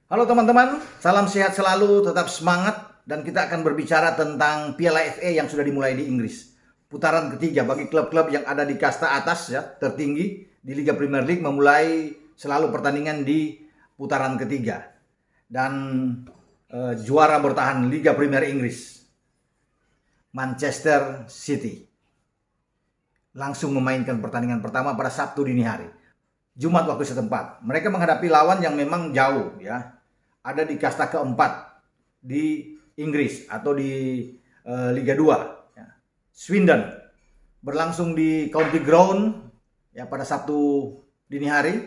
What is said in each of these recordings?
Halo teman-teman, salam sehat selalu, tetap semangat, dan kita akan berbicara tentang Piala FA yang sudah dimulai di Inggris. Putaran ketiga bagi klub-klub yang ada di kasta atas ya, tertinggi di Liga Premier League memulai selalu pertandingan di putaran ketiga. Dan juara bertahan Liga Premier Inggris, Manchester City, langsung memainkan pertandingan pertama pada Sabtu dini hari. Jumat waktu setempat. Mereka menghadapi lawan yang memang jauh ya. Ada di kasta keempat di Inggris atau di Liga 2 ya. Swindon berlangsung di County Ground ya pada Sabtu dini hari.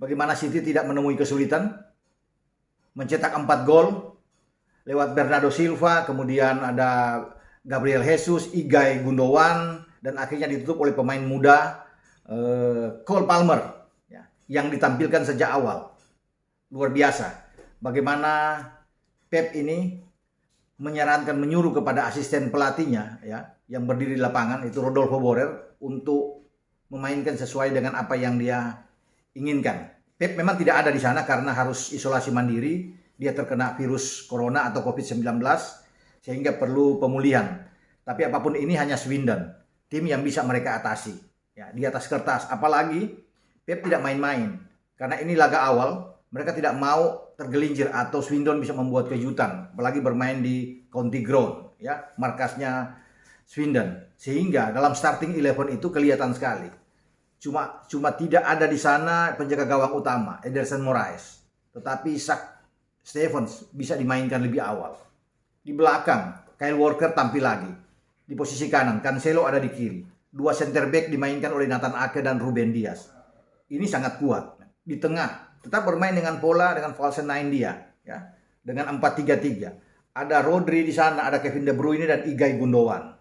Bagaimana City tidak menemui kesulitan mencetak 4 gol lewat Bernardo Silva, kemudian ada Gabriel Jesus, Ilkay Gundogan, dan akhirnya ditutup oleh pemain muda Cole Palmer ya, yang ditampilkan sejak awal. Luar biasa bagaimana Pep ini menyuruh kepada asisten pelatihnya ya, yang berdiri di lapangan itu Rodolfo Borrell, untuk memainkan sesuai dengan apa yang dia inginkan. Pep memang tidak ada di sana karena harus isolasi mandiri, dia terkena virus corona atau COVID-19 sehingga perlu pemulihan. Tapi apapun ini hanya Swindon, tim yang bisa mereka atasi ya, di atas kertas. Apalagi Pep tidak main-main karena ini laga awal. Mereka tidak mau tergelincir atau Swindon bisa membuat kejutan, apalagi bermain di County Ground ya, markasnya Swindon. Sehingga dalam starting 11 itu kelihatan sekali. Cuma tidak ada di sana penjaga gawang utama Ederson Moraes, tetapi Isaac Stephens bisa dimainkan lebih awal. Di belakang Kyle Walker tampil lagi. Di posisi kanan Cancelo ada di kiri. Dua center back dimainkan oleh Nathan Ake dan Ruben Dias. Ini sangat kuat. Di tengah tetap bermain dengan pola dengan false nine dia ya, dengan 4-3-3. Ada Rodri di sana, ada Kevin De Bruyne dan Ilkay Gundogan.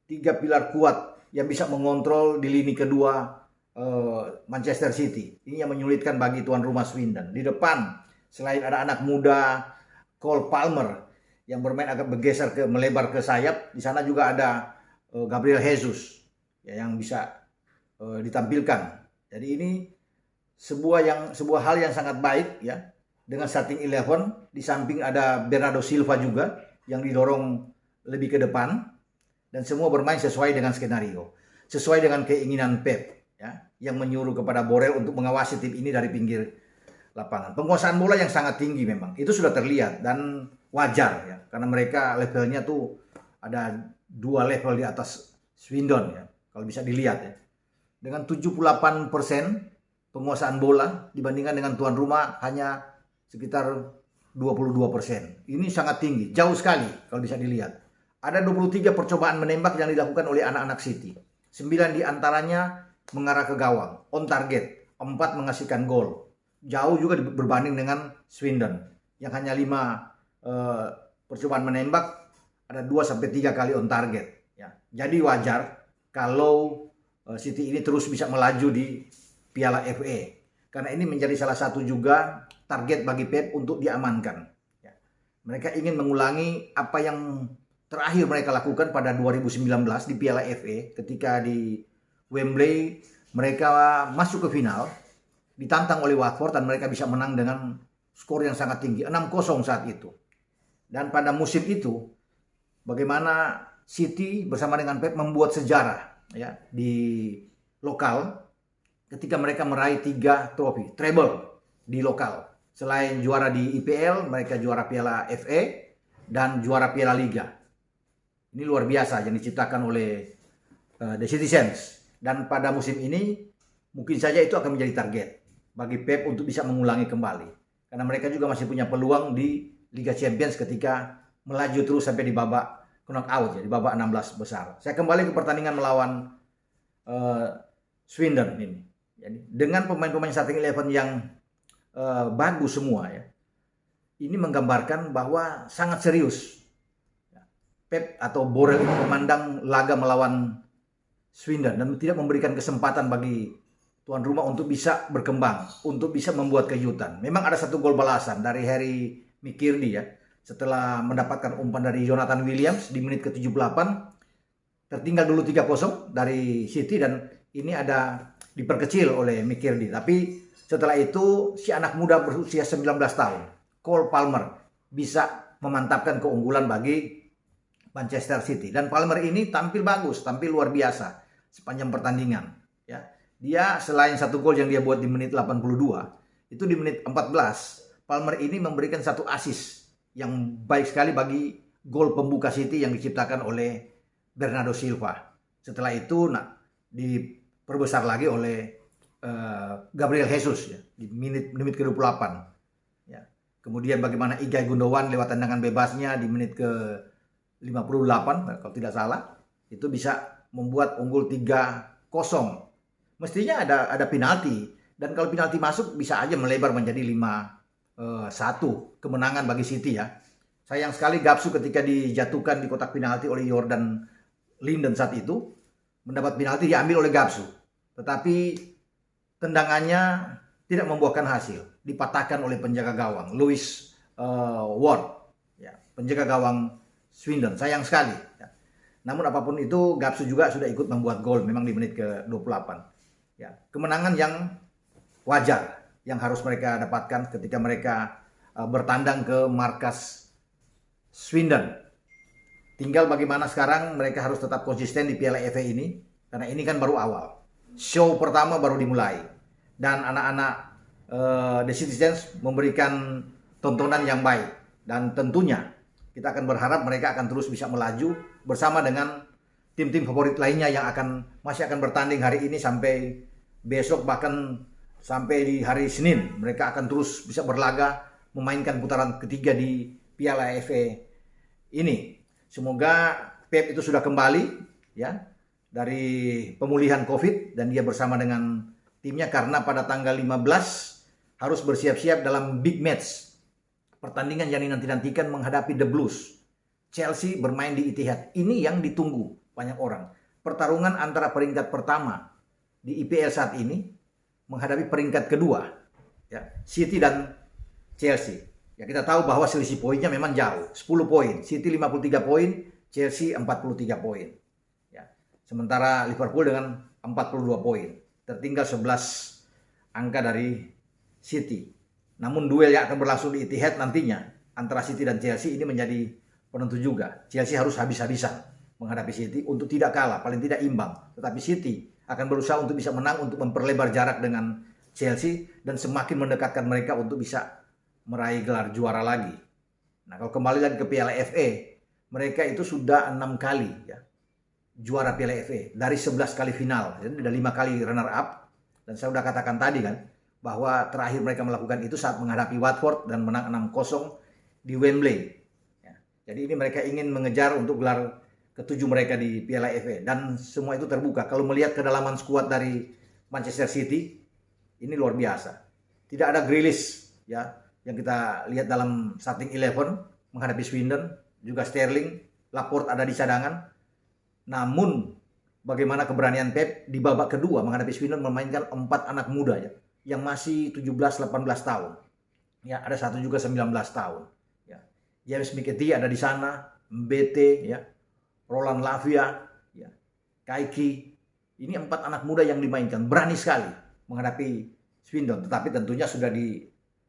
3 pilar kuat yang bisa mengontrol di lini kedua Manchester City. Ini yang menyulitkan bagi tuan rumah Swindon. Di depan selain ada anak muda Cole Palmer yang bermain agak bergeser melebar ke sayap, di sana juga ada Gabriel Jesus ya, yang bisa ditampilkan. Jadi ini sebuah hal yang sangat baik ya, dengan starting 11. Di samping ada Bernardo Silva juga yang didorong lebih ke depan, dan semua bermain sesuai dengan skenario, sesuai dengan keinginan Pep ya, yang menyuruh kepada Borrell untuk mengawasi tim ini dari pinggir lapangan. Penguasaan bola yang sangat tinggi memang itu sudah terlihat dan wajar ya, karena mereka levelnya tuh ada 2 level di atas Swindon ya, kalau bisa dilihat ya. Dengan 78% penguasaan bola dibandingkan dengan tuan rumah hanya sekitar 22%. Ini sangat tinggi, jauh sekali kalau bisa dilihat. Ada 23 percobaan menembak yang dilakukan oleh anak-anak City. 9 diantaranya mengarah ke gawang, on target. 4 menghasilkan gol. Jauh juga berbanding dengan Swindon yang hanya 5 percobaan menembak, ada 2-3 kali on target ya. Jadi wajar kalau City ini terus bisa melaju di Piala FA, karena ini menjadi salah satu juga target bagi Pep untuk diamankan ya. Mereka ingin mengulangi apa yang terakhir mereka lakukan pada 2019 di Piala FA, ketika di Wembley mereka masuk ke final, ditantang oleh Watford dan mereka bisa menang dengan skor yang sangat tinggi, 6-0 saat itu. Dan pada musim itu bagaimana City bersama dengan Pep membuat sejarah ya di lokal, ketika mereka meraih 3 trofi, treble di lokal. Selain juara di IPL, mereka juara Piala FA dan juara Piala Liga. Ini luar biasa yang diciptakan oleh The Citizens. Dan pada musim ini mungkin saja itu akan menjadi target bagi Pep untuk bisa mengulangi kembali. Karena mereka juga masih punya peluang di Liga Champions ketika melaju terus sampai di babak knockout ya, di babak 16 besar. Saya kembali ke pertandingan melawan Swindon ini. Jadi, dengan pemain-pemain starting 11 yang bagus semua ya, ini menggambarkan bahwa sangat serius Pep atau Borrell ini memandang laga melawan Swindon dan tidak memberikan kesempatan bagi tuan rumah untuk bisa berkembang, untuk bisa membuat kejutan. Memang ada 1 gol balasan dari Harry Mikirdi ya, setelah mendapatkan umpan dari Jonathan Williams di menit ke-78. Tertinggal dulu 3-0 dari City dan ini ada diperkecil oleh Mikirdi, tapi Setelah itu si anak muda berusia 19 tahun, Cole Palmer, bisa memantapkan keunggulan bagi Manchester City. Dan Palmer ini tampil bagus, tampil luar biasa sepanjang pertandingan. Ya, dia selain satu gol yang dia buat di menit 82, itu di menit 14, Palmer ini memberikan satu assist yang baik sekali bagi gol pembuka City yang diciptakan oleh Bernardo Silva. Setelah itu diperbesar lagi oleh Gabriel Jesus ya, di menit ke-28. Ya. Kemudian bagaimana Ilkay Gundogan lewat tendangan bebasnya di menit ke-58 kalau tidak salah, itu bisa membuat unggul 3-0. Mestinya ada penalti, dan kalau penalti masuk bisa aja melebar menjadi 5-1 kemenangan bagi City ya. Sayang sekali Gapsu ketika dijatuhkan di kotak penalti oleh Jordan Linden saat itu, mendapat penalti diambil oleh Gapsu. Tetapi tendangannya tidak membuahkan hasil, dipatahkan oleh penjaga gawang Lewis Ward, ya, penjaga gawang Swindon. Sayang sekali. Ya. Namun apapun itu, Gapsu juga sudah ikut membuat gol memang di menit ke-28. Ya, kemenangan yang wajar yang harus mereka dapatkan ketika mereka bertandang ke markas Swindon. Tinggal bagaimana sekarang mereka harus tetap konsisten di Piala FA ini, karena ini kan baru awal. Show pertama baru dimulai, dan anak-anak The Citizens memberikan tontonan yang baik, dan tentunya kita akan berharap mereka akan terus bisa melaju bersama dengan tim-tim favorit lainnya yang masih akan bertanding hari ini sampai besok, bahkan sampai di hari Senin. Mereka akan terus bisa berlaga memainkan putaran ketiga di Piala FA ini. Semoga Pep itu sudah kembali ya dari pemulihan Covid, dan dia bersama dengan timnya, karena pada tanggal 15 harus bersiap-siap dalam big match, pertandingan yang dinanti-nantikan menghadapi The Blues. Chelsea bermain di Etihad. Ini yang ditunggu banyak orang. Pertarungan antara peringkat pertama di IPL saat ini menghadapi peringkat kedua, ya, City dan Chelsea. Ya, kita tahu bahwa selisih poinnya memang jauh, 10 poin. City 53 poin, Chelsea 43 poin. Sementara Liverpool dengan 42 poin. Tertinggal 11 angka dari City. Namun duel yang akan berlangsung di Etihad nantinya antara City dan Chelsea ini menjadi penentu juga. Chelsea harus habis-habisan menghadapi City untuk tidak kalah, paling tidak imbang. Tetapi City akan berusaha untuk bisa menang, untuk memperlebar jarak dengan Chelsea dan semakin mendekatkan mereka untuk bisa meraih gelar juara lagi. Nah, kalau kembali lagi ke Piala FA, mereka itu sudah 6 kali ya juara Piala FA dari 11 kali final. Jadi ada 5 kali runner up, dan saya sudah katakan tadi kan bahwa terakhir mereka melakukan itu saat menghadapi Watford dan menang 6-0 di Wembley. Ya, jadi ini mereka ingin mengejar untuk gelar ke-7 mereka di Piala FA, dan semua itu terbuka. Kalau melihat kedalaman skuad dari Manchester City, ini luar biasa. Tidak ada Grealish ya yang kita lihat dalam starting 11 menghadapi Swindon, juga Sterling, Laporte ada di cadangan. Namun bagaimana keberanian Pep di babak kedua menghadapi Swindon memainkan 4 anak muda ya, yang masih 17-18 tahun. Ya, ada satu juga 19 tahun. Ya. James McAtee ada di sana, Mbete ya, Roland Lavia, ya, Kaiki. Ini 4 anak muda yang dimainkan, berani sekali menghadapi Swindon, tetapi tentunya sudah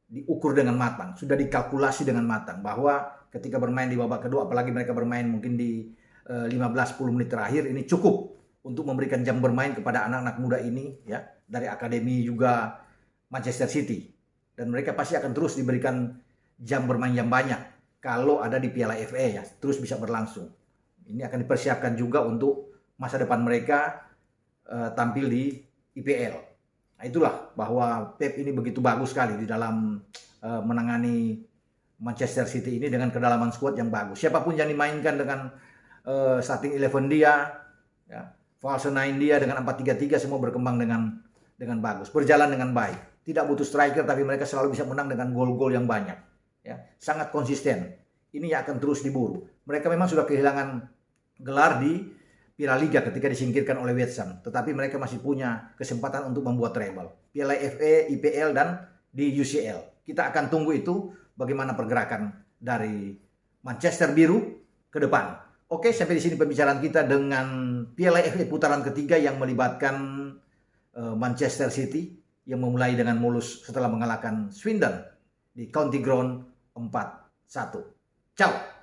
diukur dengan matang, sudah dikalkulasi dengan matang bahwa ketika bermain di babak kedua, apalagi mereka bermain mungkin di 15-10 menit terakhir, ini cukup untuk memberikan jam bermain kepada anak-anak muda ini ya, dari akademi juga Manchester City, dan mereka pasti akan terus diberikan jam bermain yang banyak kalau ada di Piala FA ya, terus bisa berlangsung. Ini akan dipersiapkan juga untuk masa depan mereka tampil di IPL. Nah, itulah bahwa Pep ini begitu bagus sekali di dalam menangani Manchester City ini dengan kedalaman skuad yang bagus. Siapapun yang dimainkan dengan starting 11 dia, ya, false 9 dia dengan 4-3-3, semua berkembang dengan bagus, berjalan dengan baik. Tidak butuh striker, tapi mereka selalu bisa menang dengan gol-gol yang banyak. Ya, sangat konsisten. Ini yang akan terus diburu. Mereka memang sudah kehilangan gelar di Piala Liga ketika disingkirkan oleh West Ham, tetapi mereka masih punya kesempatan untuk membuat treble. Piala FA, IPL, dan di UCL. Kita akan tunggu itu bagaimana pergerakan dari Manchester Biru ke depan. Oke, sampai di sini pembicaraan kita dengan Piala FA putaran ketiga yang melibatkan Manchester City yang memulai dengan mulus setelah mengalahkan Swindon di County Ground 4-1. Ciao.